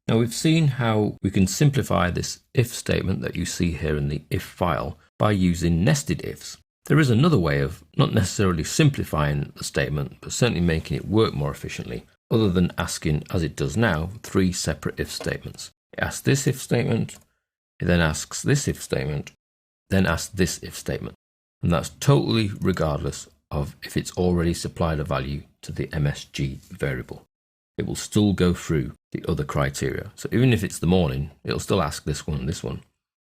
Now we've seen how we can simplify this if statement that you see here in the if file by using nested ifs. There is another way of not necessarily simplifying the statement, but certainly making it work more efficiently, other than asking, as it does now, 3 separate if statements. It asks this if statement, it then asks this if statement, then asks this if statement. And that's totally regardless of if it's already supplied a value to the MSG variable. It will still go through the other criteria. So even if it's the morning, it'll still ask this one and this one.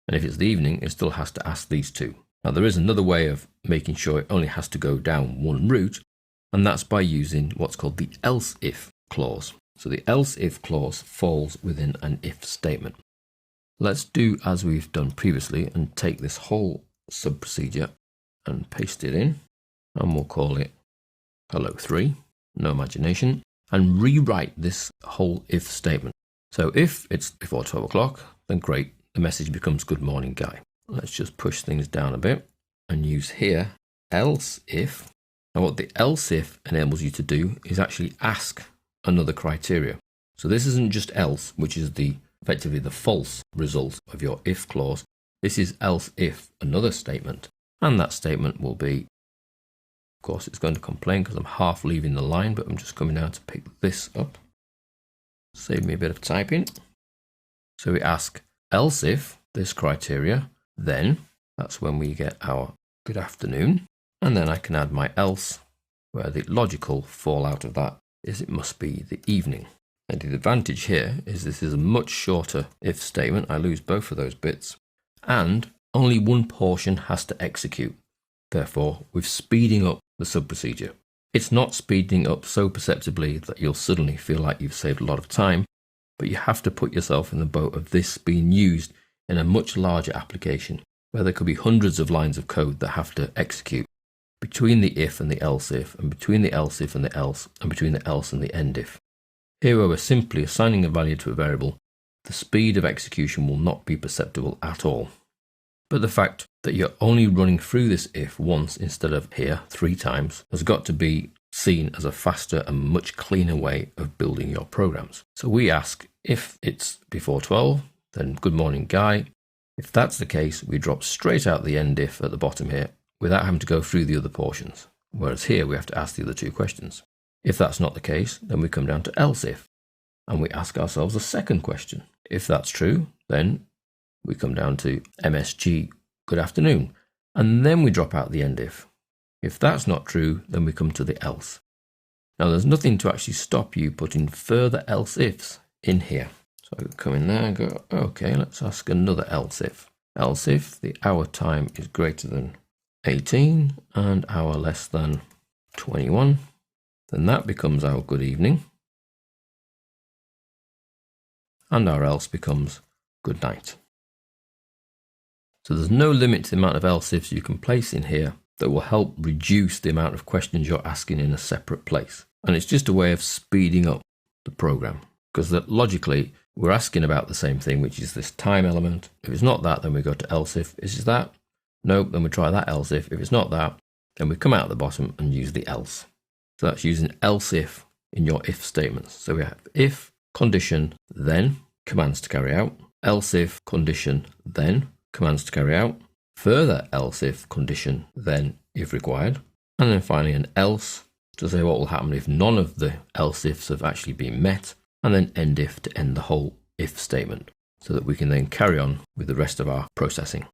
And if it's the evening, it still has to ask these 2. Now there is another way of making sure it only has to go down one route, and that's by using what's called the else if clause. So the else if clause falls within an if statement. Let's do as we've done previously and take this whole sub procedure and paste it in, and we'll call it hello 3, no imagination, and rewrite this whole if statement. So if it's before 12 o'clock, then great, the message becomes good morning Guy. Let's just push things down a bit and use here else if. Now what the else if enables you to do is actually ask another criteria. So this isn't just else, which is effectively the false result of your if clause. This is else if another statement, and that statement will be, of course it's going to complain because I'm half leaving the line, but I'm just coming down to pick this up. Save me a bit of typing. So we ask else if this criteria, then that's when we get our good afternoon, and then I can add my else, where the logical fallout of that is it must be the evening. And the advantage here is this is a much shorter if statement. I lose both of those bits, and only one portion has to execute. Therefore, we're speeding up the sub procedure. It's not speeding up so perceptibly that you'll suddenly feel like you've saved a lot of time, but you have to put yourself in the boat of this being used in a much larger application, where there could be hundreds of lines of code that have to execute between the if and the else if, and between the else if and the else, and between the else and the end if. Here where we're simply assigning a value to a variable, the speed of execution will not be perceptible at all. But the fact that you're only running through this if once instead of here 3 times has got to be seen as a faster and much cleaner way of building your programs. So we ask if it's before 12, then good morning Guy. If that's the case, we drop straight out the end if at the bottom here without having to go through the other portions. Whereas here we have to ask the other 2 questions. If that's not the case, then we come down to else if, and we ask ourselves a second question. If that's true, then we come down to MSG, good afternoon, and then we drop out the end if. If that's not true, then we come to the else. Now there's nothing to actually stop you putting further else ifs in here. So I can come in there and go, okay, let's ask another else if. Else if the hour time is greater than 18 and hour less than 21, then that becomes our good evening. And our else becomes good night. So there's no limit to the amount of else ifs you can place in here that will help reduce the amount of questions you're asking in a separate place. And it's just a way of speeding up the program, because that logically we're asking about the same thing, which is this time element. If it's not that, then we go to else if. Is that? Nope, then we try that else if. If it's not that, then we come out the bottom and use the else. So that's using else if in your if statements. So we have if, condition, then, commands to carry out. Else if, condition, then, commands to carry out. Further else if, condition, then, if required. And then finally an else to say what will happen if none of the else ifs have actually been met. And then end if to end the whole if statement, so that we can then carry on with the rest of our processing.